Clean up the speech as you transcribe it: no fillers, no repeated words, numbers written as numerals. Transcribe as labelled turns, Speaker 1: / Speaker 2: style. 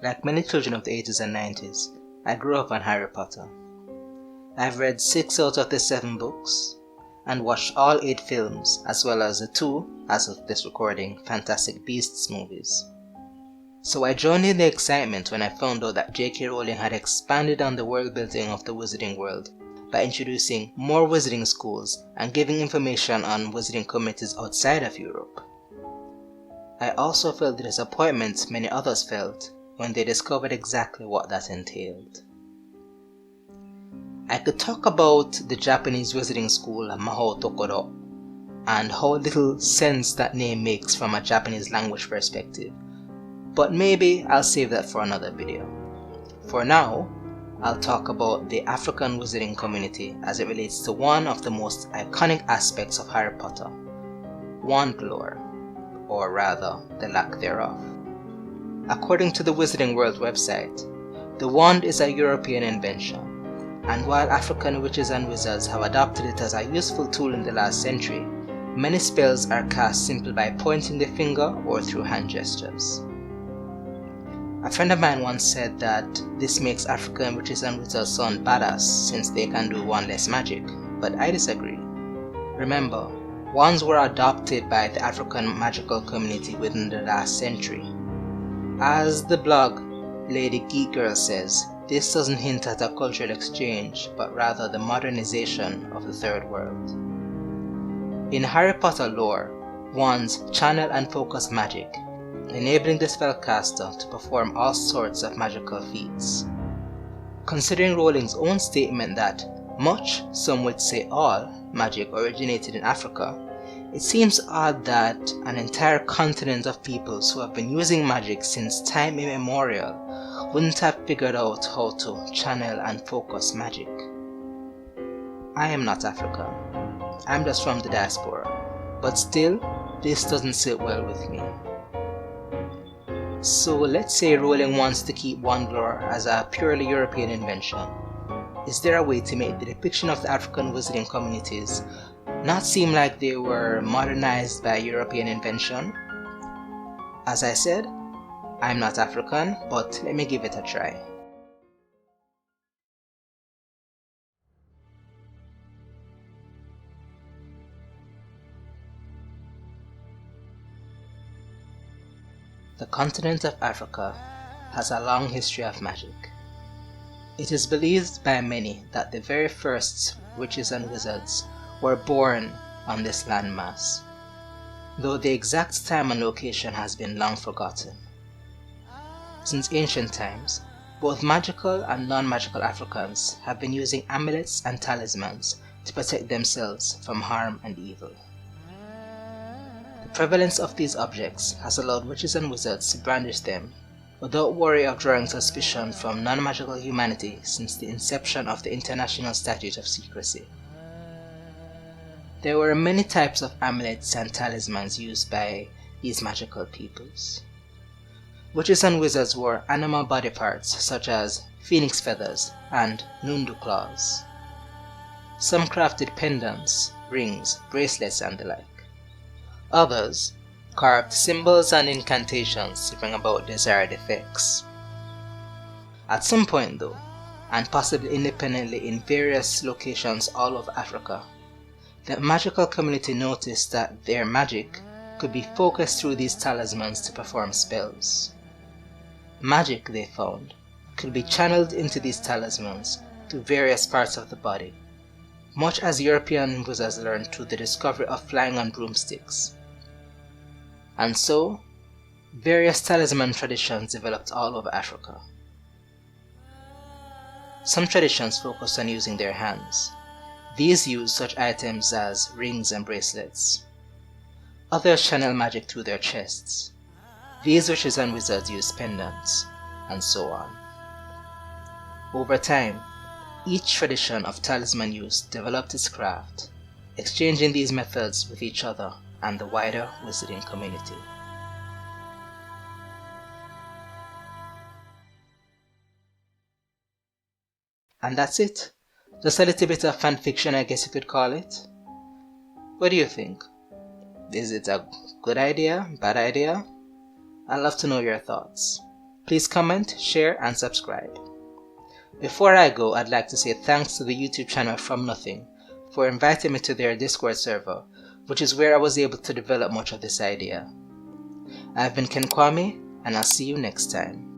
Speaker 1: Like many children of the 80s and 90s, I grew up on Harry Potter. I've read 6 out of the 7 books, and watched all 8 films, as well as the 2, as of this recording, Fantastic Beasts movies. So I joined in the excitement when I found out that J.K. Rowling had expanded on the world building of the wizarding world by introducing more wizarding schools and giving information on wizarding communities outside of Europe. I also felt the disappointment many others felt when they discovered exactly what that entailed. I could talk about the Japanese wizarding school Mahou Tokodo and how little sense that name makes from a Japanese language perspective, but maybe I'll save that for another video. For now, I'll talk about the African wizarding community as it relates to one of the most iconic aspects of Harry Potter, wand lore, or rather, the lack thereof. According to the Wizarding World website, the wand is a European invention, and while African witches and wizards have adopted it as a useful tool in the last century, many spells are cast simply by pointing the finger or through hand gestures. A friend of mine once said that this makes African witches and wizards sound badass since they can do wandless magic, but I disagree. Remember, wands were adopted by the African magical community within the last century. As the blog Lady Geek Girl says, this doesn't hint at a cultural exchange, but rather the modernization of the Third World. In Harry Potter lore, wands channel and focus magic, enabling the spellcaster to perform all sorts of magical feats. Considering Rowling's own statement that much, some would say all, magic originated in Africa, it seems odd that an entire continent of peoples who have been using magic since time immemorial wouldn't have figured out how to channel and focus magic. I am not African. I'm just from the diaspora, but still, this doesn't sit well with me. So let's say Rowling wants to keep wand lore as a purely European invention. Is there a way to make the depiction of the African wizarding communities not seem like they were modernized by European invention? As I said, I'm not African, but let me give it a try. The continent of Africa has a long history of magic. It is believed by many that the very first witches and wizards were born on this landmass, though the exact time and location has been long forgotten. Since ancient times, both magical and non-magical Africans have been using amulets and talismans to protect themselves from harm and evil. The prevalence of these objects has allowed witches and wizards to brandish them without worry of drawing suspicion from non-magical humanity since the inception of the International Statute of Secrecy. There were many types of amulets and talismans used by these magical peoples. Witches and wizards wore animal body parts such as phoenix feathers and nundu claws. Some crafted pendants, rings, bracelets, and the like. Others carved symbols and incantations to bring about desired effects. At some point though, and possibly independently in various locations all over Africa, the magical community noticed that their magic could be focused through these talismans to perform spells. Magic, they found, could be channeled into these talismans to various parts of the body, much as European wizards learned through the discovery of flying on broomsticks. And so, various talisman traditions developed all over Africa. Some traditions focused on using their hands. These use such items as rings and bracelets. Others channel magic through their chests. These witches and wizards use pendants, and so on. Over time, each tradition of talisman use developed its craft, exchanging these methods with each other and the wider wizarding community. And that's it. Just a little bit of fanfiction, I guess you could call it. What do you think? Is it a good idea? Bad idea? I'd love to know your thoughts. Please comment, share, and subscribe. Before I go, I'd like to say thanks to the YouTube channel From Nothing for inviting me to their Discord server, which is where I was able to develop much of this idea. I've been Ken Kwame, and I'll see you next time.